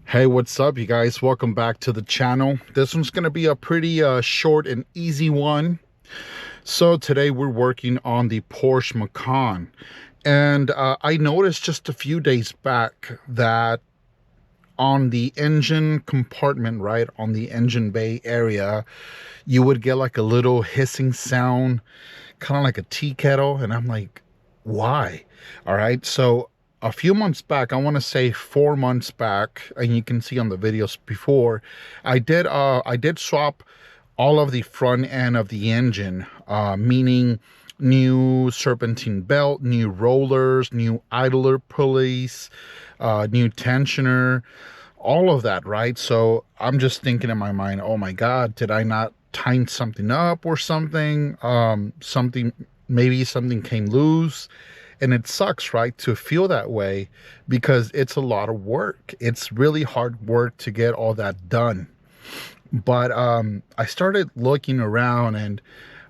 Hey, what's up, you guys? Welcome back to the channel. This one's going to be a pretty short and easy one. So today we're working on the Porsche Macan, and I noticed just a few days back that on the engine compartment, right on the engine bay area, you would get like a little hissing sound, kind of like a tea kettle. And I'm like, why? All right, so a few months back, I want to say 4 months back, and you can see on the videos before, I did swap all of the front end of the engine, meaning new serpentine belt, new rollers, new idler pulleys, new tensioner, all of that, right? So I'm just thinking in my mind, oh my God, did I not tighten something up or something? Maybe something came loose. And it sucks, right, to feel that way, because it's a lot of work. It's really hard work to get all that done. But I started looking around and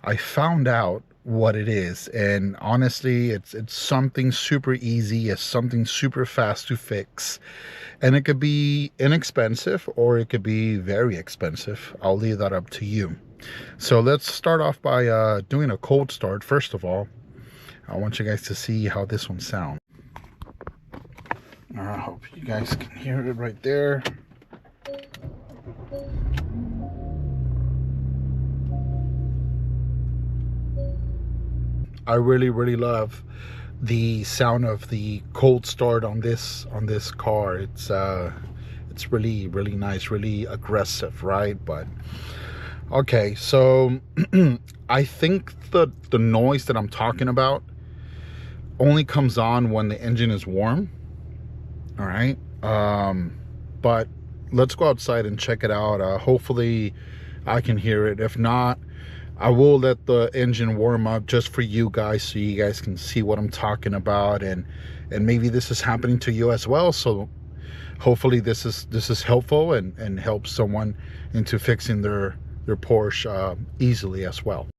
I found out what it is. And honestly, it's something super easy. It's something super fast to fix. And it could be inexpensive or it could be very expensive. I'll leave that up to you. So let's start off by doing a cold start. First of all, I want you guys to see how this one sounds. I hope you guys can hear it right there. I really love the sound of the cold start on this car. It's really nice, really aggressive, right? But okay, so I think the noise that I'm talking about only comes on when the engine is warm. All right, but let's go outside and check it out. Hopefully I can hear it. If not, I will let the engine warm up just for you guys, so you guys can see what I'm talking about, and maybe this is happening to you as well. So hopefully this is helpful and helps someone into fixing their Porsche easily as well.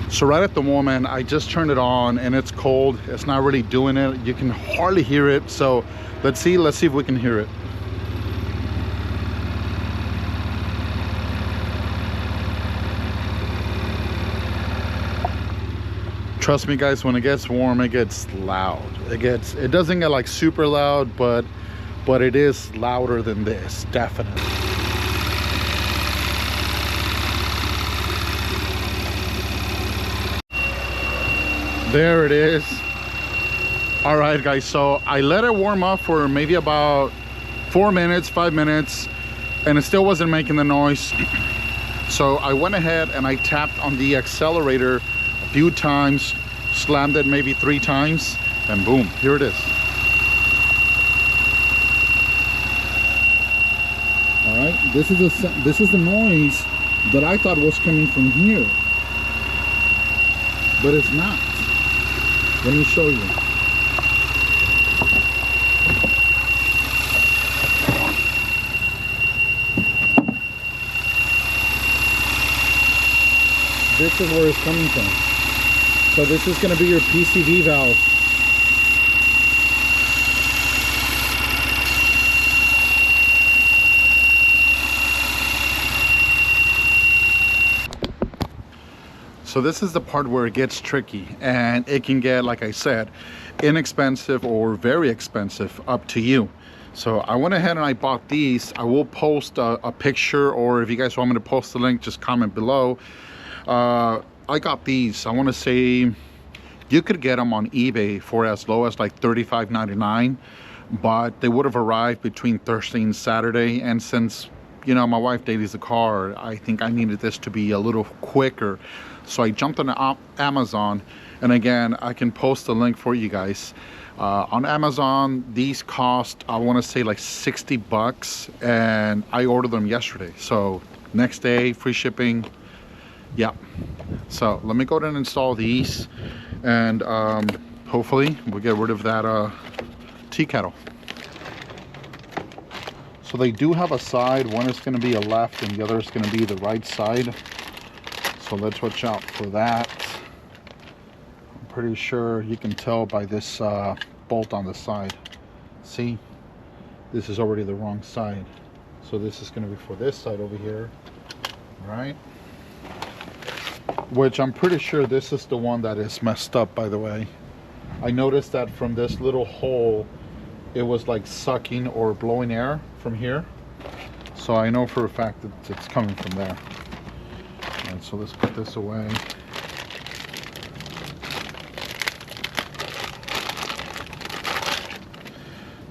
So right at the moment, I just turned it on and it's cold. It's not really doing it. You can hardly hear it. So let's see if we can hear it. Trust me guys, when it gets warm, it gets loud. It doesn't get like super loud, but it is louder than this, definitely. There it is. All right guys, so I let it warm up for maybe about 4 minutes, 5 minutes, and it still wasn't making the noise. So I went ahead and I tapped on the accelerator a few times, slammed it maybe 3 times, and boom, here it is. All right, this is the noise that I thought was coming from here, but it's not. Let me show you. This is where it's coming from. So this is going to be your PCV valve. So this is the part where it gets tricky, and it can get, like I said, inexpensive or very expensive, up to you. So I went ahead and I bought these. I will post a picture, or if you guys want me to post the link, just comment below. I got these. I want to say you could get them on eBay for as low as like $35.99, but they would have arrived between Thursday and Saturday. And since, you know, my wife dailies the car, I think I needed this to be a little quicker. So I jumped on Amazon, and again, I can post the link for you guys. On Amazon, these cost, I want to say like 60 bucks, and I ordered them yesterday. So next day, free shipping. Yeah. So let me go ahead and install these, and hopefully we'll get rid of that tea kettle. So they do have a side. One is going to be a left and the other is going to be the right side. So let's watch out for that. I'm pretty sure you can tell by this bolt on the side. See, this is already the wrong side. So this is going to be for this side over here, right? Which I'm pretty sure this is the one that is messed up, by the way. I noticed that from this little hole, it was like sucking or blowing air from here. So I know for a fact that it's coming from there. All right, so let's put this away.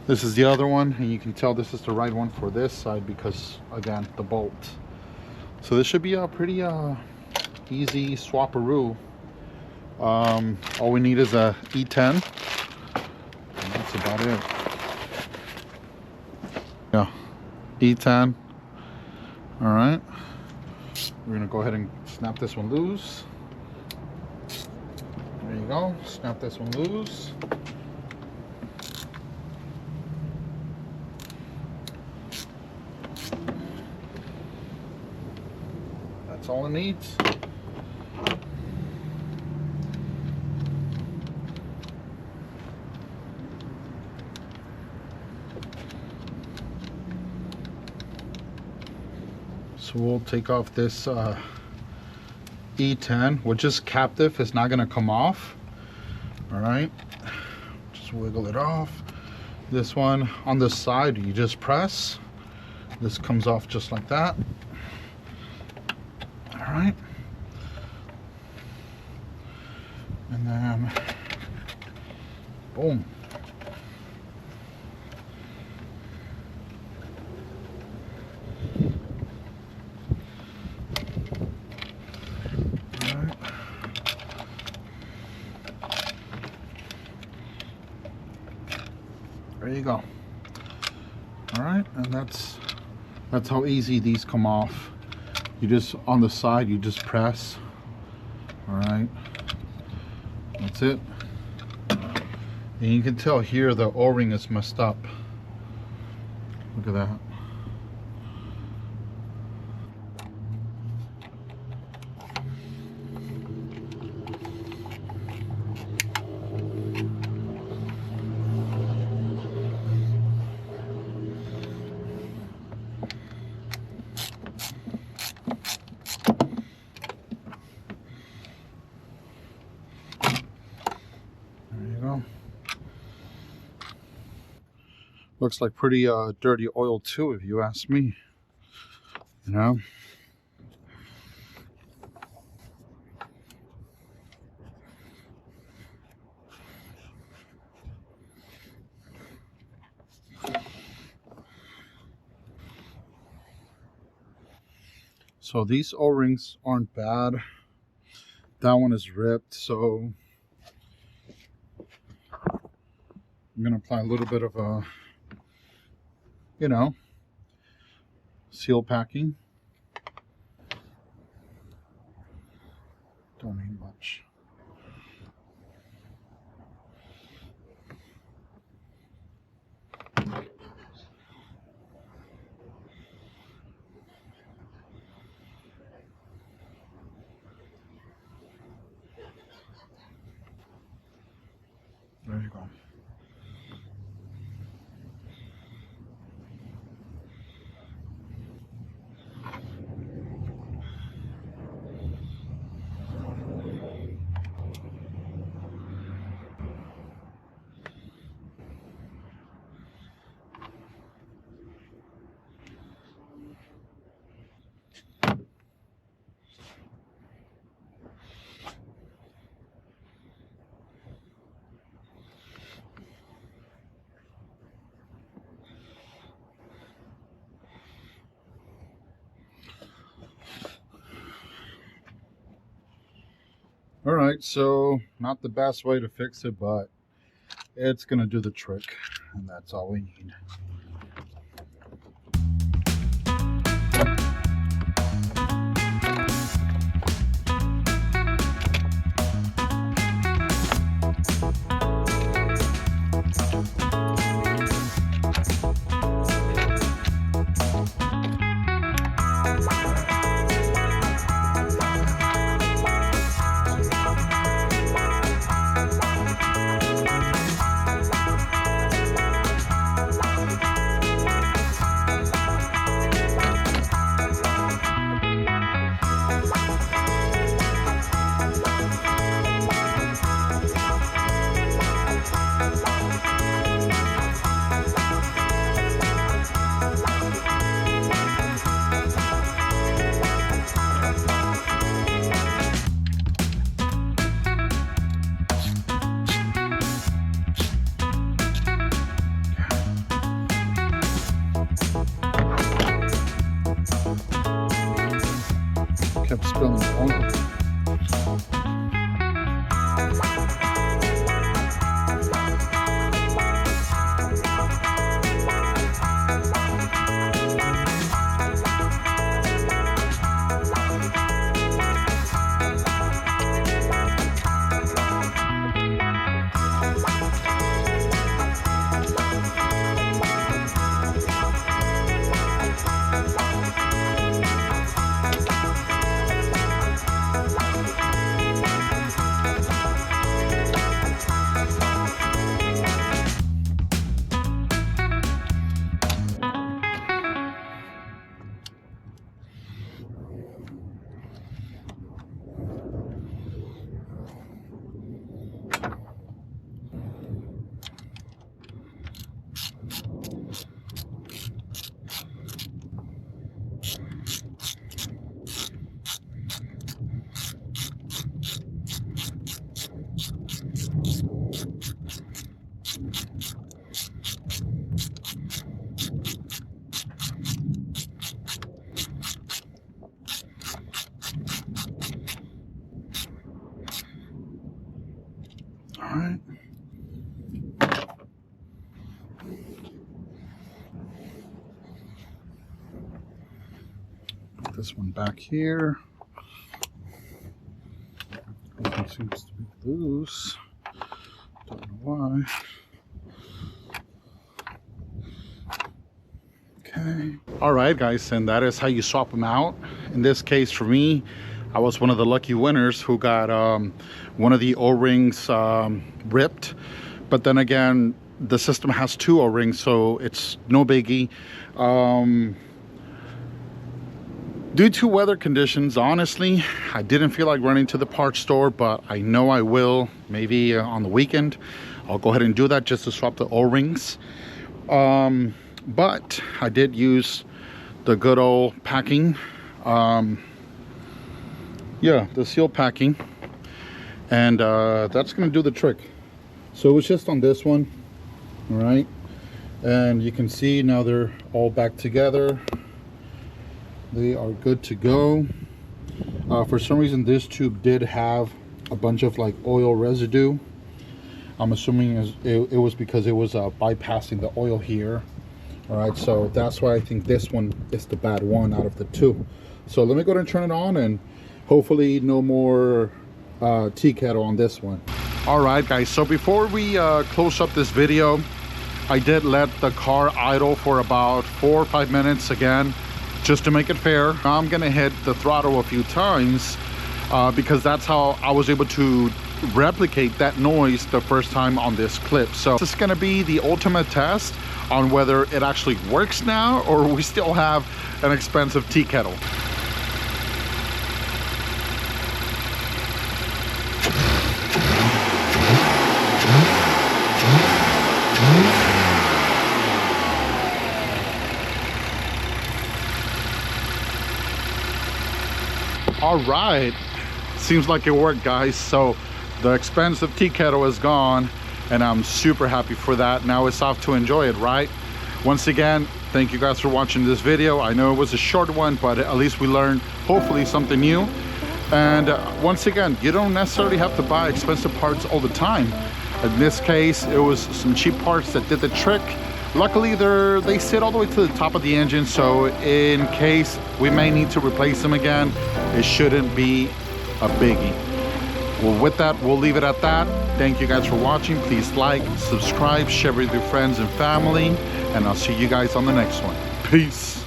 This is the other one, and you can tell this is the right one for this side because, again, the bolt. So this should be a pretty easy swap-a-roo. All we need is a E10, and that's about it. Yeah, E10. All right, we're gonna go ahead and snap this one loose. There you go, snap this one loose. That's all it needs. So we'll take off this E10, which is captive. It's not going to come off. All right, just wiggle it off. This one on the side, you just press. This comes off just like that. All right, and then boom. All right. There you go. All right, and that's how easy these come off. You just, on the side, you just press. All right, that's it. And you can tell here the O-ring is messed up. Look at that. Looks like pretty dirty oil too, if you ask me. You know. So these O-rings aren't bad. That one is ripped, so I'm gonna apply a little bit of a, you know, seal packing. Don't need much. There you go. All right, so not the best way to fix it, but it's gonna do the trick, and that's all we need. kept spilling oil. All right. Put this one back here. It seems to be loose. Don't know why. Okay. All right, guys, and that is how you swap them out. In this case, for me, I was one of the lucky winners who got one of the O-rings ripped. But then again, the system has 2 O-rings, so it's no biggie. Due to weather conditions, honestly, I didn't feel like running to the parts store, but I know I will. Maybe on the weekend, I'll go ahead and do that just to swap the O-rings. But I did use the good old packing. Yeah, the seal packing, and that's gonna do the trick. So it was just on this one, all right, and you can see now they're all back together. They are good to go. For some reason this tube did have a bunch of like oil residue. I'm assuming it was because it was bypassing the oil here. All right, so that's why I think this one is the bad one out of the 2. So let me go ahead and turn it on, and hopefully no more tea kettle on this one. All right, guys, so before we close up this video, I did let the car idle for about 4 or 5 minutes again, just to make it fair. Now I'm gonna hit the throttle a few times because that's how I was able to replicate that noise the first time on this clip. So this is gonna be the ultimate test on whether it actually works now or we still have an expensive tea kettle. All right, seems like it worked, guys. So the expensive tea kettle is gone, and I'm super happy for that. Now it's off to enjoy it, right? Once again, thank you guys for watching this video. I know it was a short one, but at least we learned hopefully something new. And once again, you don't necessarily have to buy expensive parts all the time. In this case, it was some cheap parts that did the trick. Luckily, they sit all the way to the top of the engine, so in case we may need to replace them again, it shouldn't be a biggie. Well, with that, we'll leave it at that. Thank you guys for watching. Please like, subscribe, share with your friends and family, and I'll see you guys on the next one. Peace.